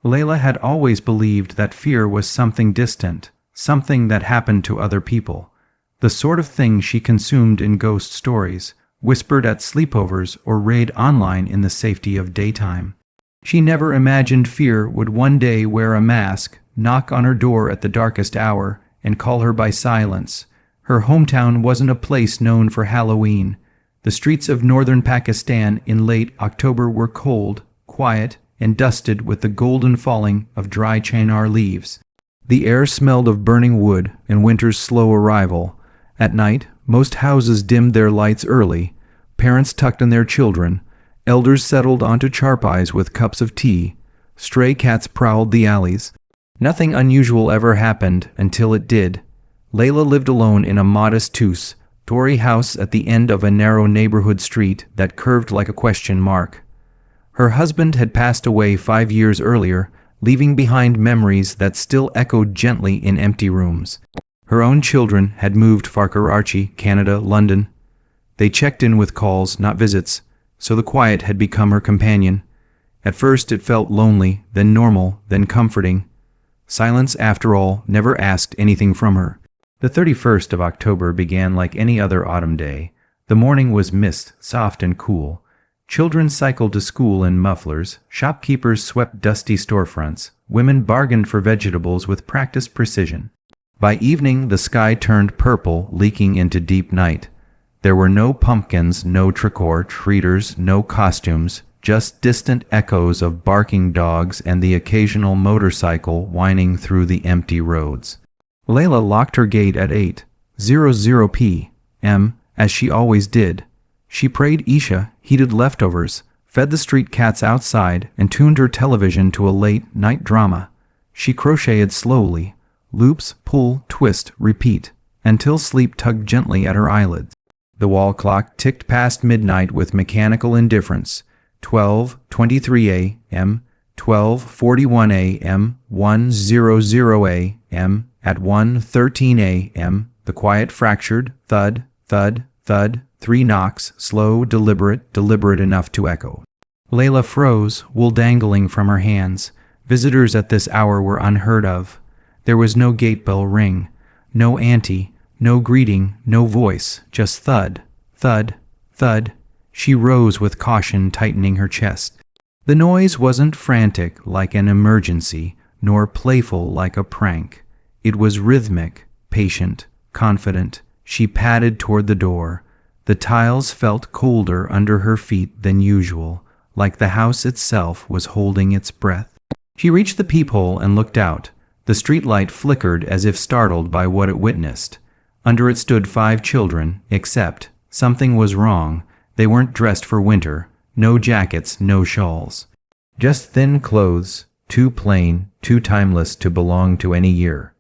Layla had always believed that fear was something distant, something that happened to other people, the sort of thing she consumed in ghost stories, whispered at sleepovers, or read online in the safety of daytime. She never imagined fear would one day wear a mask, knock on her door at the darkest hour, and call her by silence. Her hometown wasn't a place known for Halloween. The streets of northern Pakistan in late October were cold, quiet, and dusted with the golden falling of dry chinar leaves. The air smelled of burning wood and winter's slow arrival. At night, most houses dimmed their lights early. Parents tucked in their children. Elders settled onto charpais with cups of tea. Stray cats prowled the alleys. Nothing unusual ever happened until it did. Layla lived alone in a modest two-story house at the end of a narrow neighborhood street that curved like a question mark. Her husband had passed away 5 years earlier, leaving behind memories that still echoed gently in empty rooms. Her own children had moved far: Karachi, Canada, London. They checked in with calls, not visits, so the quiet had become her companion. At first it felt lonely, then normal, then comforting. Silence, after all, never asked anything from her. The 31st of October began like any other autumn day. The morning was mist, soft and cool. Children cycled to school in mufflers, shopkeepers swept dusty storefronts, women bargained for vegetables with practiced precision. By evening the sky turned purple, leaking into deep night. There were no pumpkins, no trick-or-treaters, no costumes, just distant echoes of barking dogs and the occasional motorcycle whining through the empty roads. Layla locked her gate at 8:00 p.m., as she always did. She prayed Isha, heated leftovers, fed the street cats outside, and tuned her television to a late-night drama. She crocheted slowly, loops, pull, twist, repeat, until sleep tugged gently at her eyelids. The wall clock ticked past midnight with mechanical indifference. 12:23 a.m., 12:41 a.m., 1:00 a.m. At 1:13 a.m., the quiet fractured, thud, thud, thud, 3 knocks, slow, deliberate enough to echo. Layla froze, wool dangling from her hands. Visitors at this hour were unheard of. There was no gate bell ring, no ante, no greeting, no voice, just thud, thud, thud. She rose with caution tightening her chest. The noise wasn't frantic like an emergency, nor playful like a prank. It was rhythmic, patient, confident. She padded toward the door. The tiles felt colder under her feet than usual, like the house itself was holding its breath. She reached the peephole and looked out. The streetlight flickered as if startled by what it witnessed. Under it stood 5 children, except something was wrong. They weren't dressed for winter. No jackets, no shawls. Just thin clothes, too plain, too timeless to belong to any year.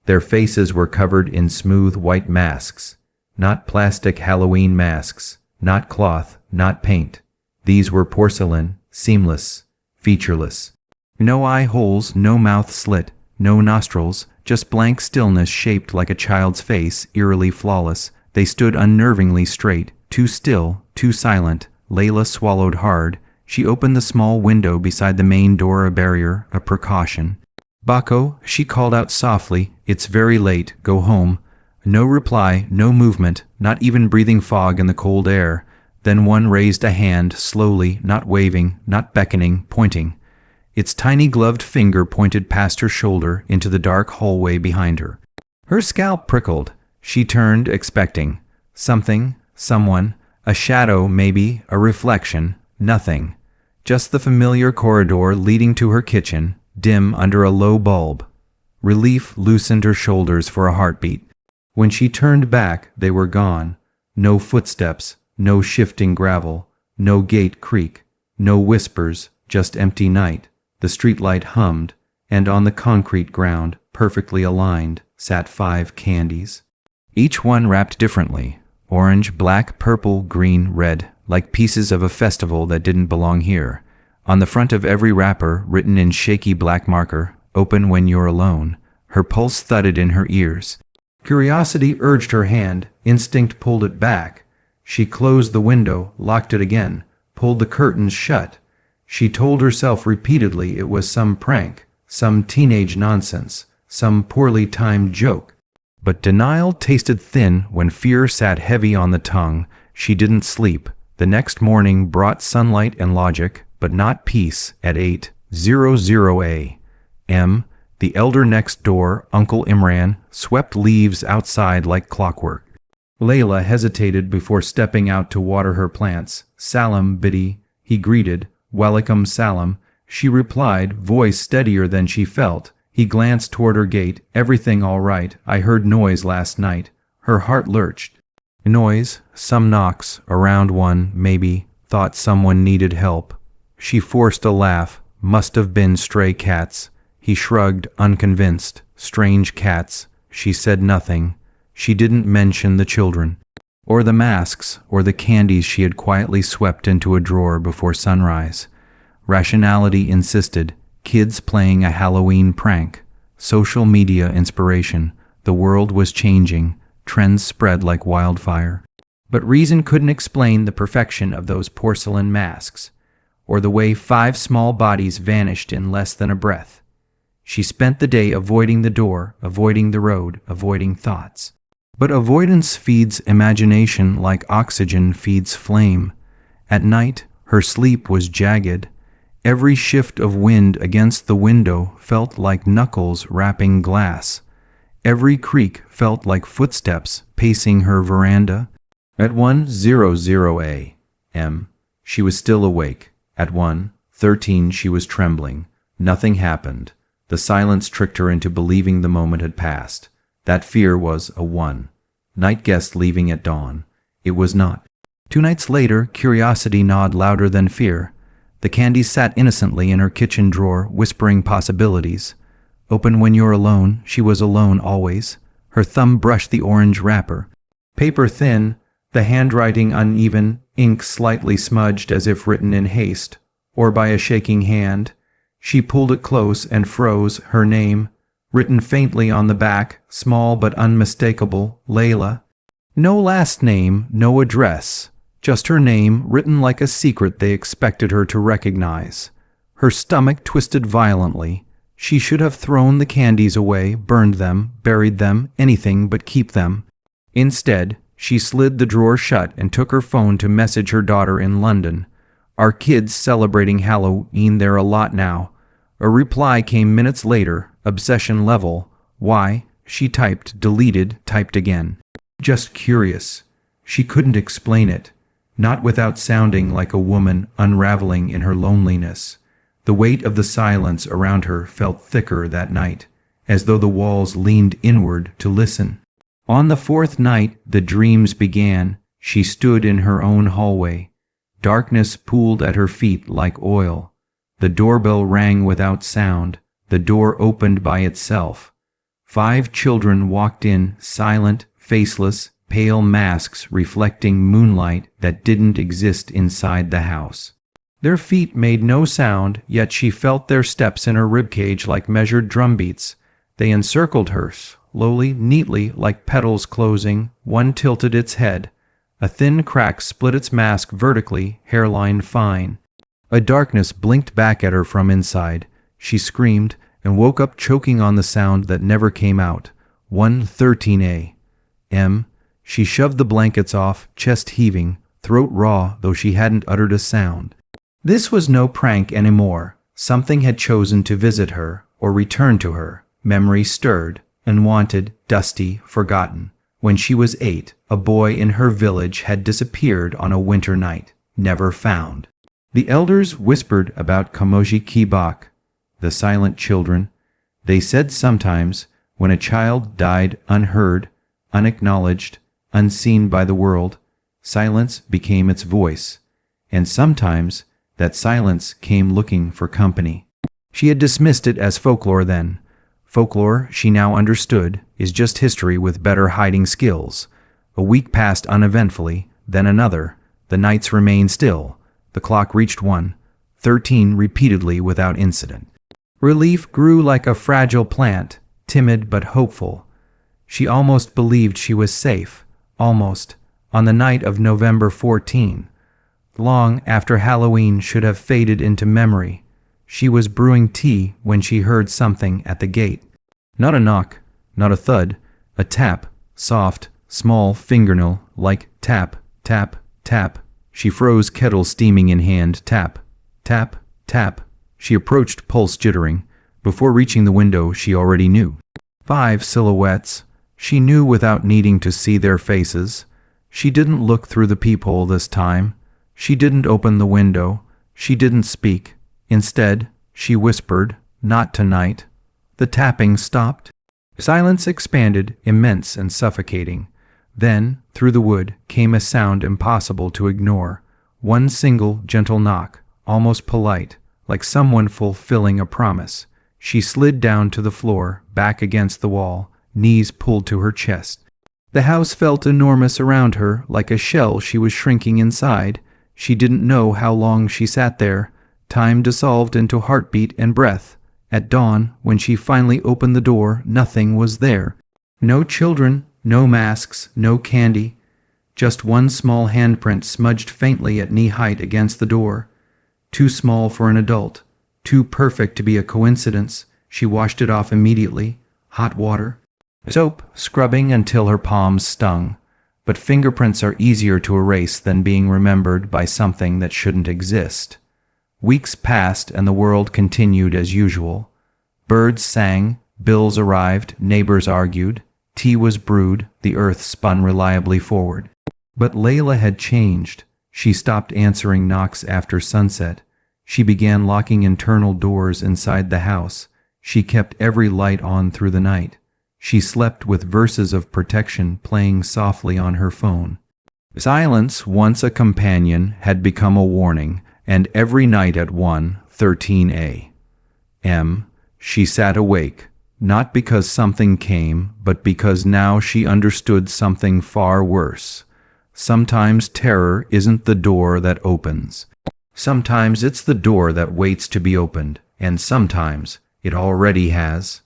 Their faces were covered in smooth white masks. Not plastic Halloween masks, not cloth, not paint. These were porcelain, seamless, featureless. No eye holes, no mouth slit, no nostrils, just blank stillness shaped like a child's face, eerily flawless. They stood unnervingly straight, too still, too silent. Layla swallowed hard. She opened the small window beside the main door, a barrier, a precaution. "Bako," she called out softly, "it's very late, go home." No reply, no movement, not even breathing fog in the cold air. Then one raised a hand, slowly, not waving, not beckoning, pointing. Its tiny gloved finger pointed past her shoulder into the dark hallway behind her. Her scalp prickled. She turned, expecting. Something, someone, a shadow maybe, a reflection, nothing. Just the familiar corridor leading to her kitchen, dim under a low bulb. Relief loosened her shoulders for a heartbeat. When she turned back, they were gone. No footsteps, no shifting gravel, no gate creak, no whispers, just empty night. The streetlight hummed, and on the concrete ground, perfectly aligned, sat 5 candies. Each one wrapped differently. Orange, black, purple, green, red, like pieces of a festival that didn't belong here. On the front of every wrapper, written in shaky black marker, "Open when you're alone." Her pulse thudded in her ears. Curiosity urged her hand. Instinct pulled it back. She closed the window, locked it again, pulled the curtains shut. She told herself repeatedly it was some prank, some teenage nonsense, some poorly timed joke. But denial tasted thin when fear sat heavy on the tongue. She didn't sleep. The next morning brought sunlight and logic, but not peace. At 8:00 a.m., the elder next door, Uncle Imran, swept leaves outside like clockwork. Layla hesitated before stepping out to water her plants. "Salam, Biddy," he greeted. "Walaikum salam," she replied, voice steadier than she felt. He glanced toward her gate. "Everything all right? I heard noise last night." Her heart lurched. Noise, some knocks, around one, maybe, thought someone needed help. She forced a laugh. Must have been stray cats. He shrugged, unconvinced. Strange cats. She said nothing. She didn't mention the children, or the masks, or the candies she had quietly swept into a drawer before sunrise. Rationality insisted. Kids playing a Halloween prank. Social media inspiration. The world was changing. Trends spread like wildfire. But reason couldn't explain the perfection of those porcelain masks, or the way 5 small bodies vanished in less than a breath. She spent the day avoiding the door, avoiding the road, avoiding thoughts. But avoidance feeds imagination like oxygen feeds flame. At night, her sleep was jagged. Every shift of wind against the window felt like knuckles rapping glass. Every creak felt like footsteps pacing her veranda. At 1:00 a.m., she was still awake. At 1:13 she was trembling. Nothing happened. The silence tricked her into believing the moment had passed. That fear was a one-night guest leaving at dawn. It was not. 2 nights later, curiosity gnawed louder than fear. The candies sat innocently in her kitchen drawer, whispering possibilities. Open when you're alone. She was alone always. Her thumb brushed the orange wrapper. Paper thin, the handwriting uneven, ink slightly smudged as if written in haste, or by a shaking hand. She pulled it close and froze. Her name, written faintly on the back, small but unmistakable, Layla. No last name, no address. Just her name, written like a secret they expected her to recognize. Her stomach twisted violently. She should have thrown the candies away, burned them, buried them, anything but keep them. Instead, she slid the drawer shut and took her phone to message her daughter in London. "Our kids celebrating Halloween there a lot now." A reply came minutes later, obsession level. "Why?" She typed, deleted, typed again. "Just curious." She couldn't explain it. Not without sounding like a woman unraveling in her loneliness. The weight of the silence around her felt thicker that night, as though the walls leaned inward to listen. On the 4th night, the dreams began. She stood in her own hallway. Darkness pooled at her feet like oil. The doorbell rang without sound. The door opened by itself. 5 children walked in, silent, faceless, pale masks reflecting moonlight that didn't exist inside the house. Their feet made no sound, yet she felt their steps in her ribcage like measured drumbeats. They encircled her, slowly, neatly, like petals closing. One tilted its head. A thin crack split its mask vertically, hairline fine. A darkness blinked back at her from inside. She screamed and woke up choking on the sound that never came out. 1:13 a.m. She shoved the blankets off, chest heaving, throat raw, though she hadn't uttered a sound. This was no prank anymore. Something had chosen to visit her, or return to her. Memory stirred, unwanted, dusty, forgotten. When she was 8, a boy in her village had disappeared on a winter night, never found. The elders whispered about Kamoji Kibak, the silent children. They said sometimes, when a child died unheard, unacknowledged, unseen by the world, silence became its voice, and sometimes that silence came looking for company. She had dismissed it as folklore then. Folklore, she now understood, is just history with better hiding skills. A week passed uneventfully, then another. The nights remained still. The clock reached 1:13 repeatedly without incident. Relief grew like a fragile plant, timid but hopeful. She almost believed she was safe. Almost. On the night of November 14, long after Halloween should have faded into memory. She was brewing tea when she heard something at the gate. Not a knock, not a thud, a tap, soft, small fingernail-like tap, tap, tap. She froze, kettle steaming in hand. Tap, tap, tap. She approached, pulse jittering. Before reaching the window, she already knew. 5 silhouettes. She knew without needing to see their faces. She didn't look through the peephole this time. She didn't open the window. She didn't speak. Instead, she whispered, "Not tonight." The tapping stopped. Silence expanded, immense and suffocating. Then, through the wood, came a sound impossible to ignore. One single, gentle knock, almost polite, like someone fulfilling a promise. She slid down to the floor, back against the wall, knees pulled to her chest. The house felt enormous around her, like a shell she was shrinking inside. She didn't know how long she sat there. Time dissolved into heartbeat and breath. At dawn, when she finally opened the door, nothing was there. No children, no masks, no candy. Just one small handprint smudged faintly at knee-height against the door. Too small for an adult. Too perfect to be a coincidence. She washed it off immediately. Hot water. Soap, scrubbing until her palms stung. But fingerprints are easier to erase than being remembered by something that shouldn't exist. Weeks passed and the world continued as usual. Birds sang, bills arrived, neighbors argued, tea was brewed, the earth spun reliably forward. But Layla had changed. She stopped answering knocks after sunset. She began locking internal doors inside the house. She kept every light on through the night. She slept with verses of protection playing softly on her phone. Silence, once a companion, had become a warning, and every night at 1:13 a.m., she sat awake, not because something came, but because now she understood something far worse. Sometimes terror isn't the door that opens. Sometimes it's the door that waits to be opened, and sometimes it already has.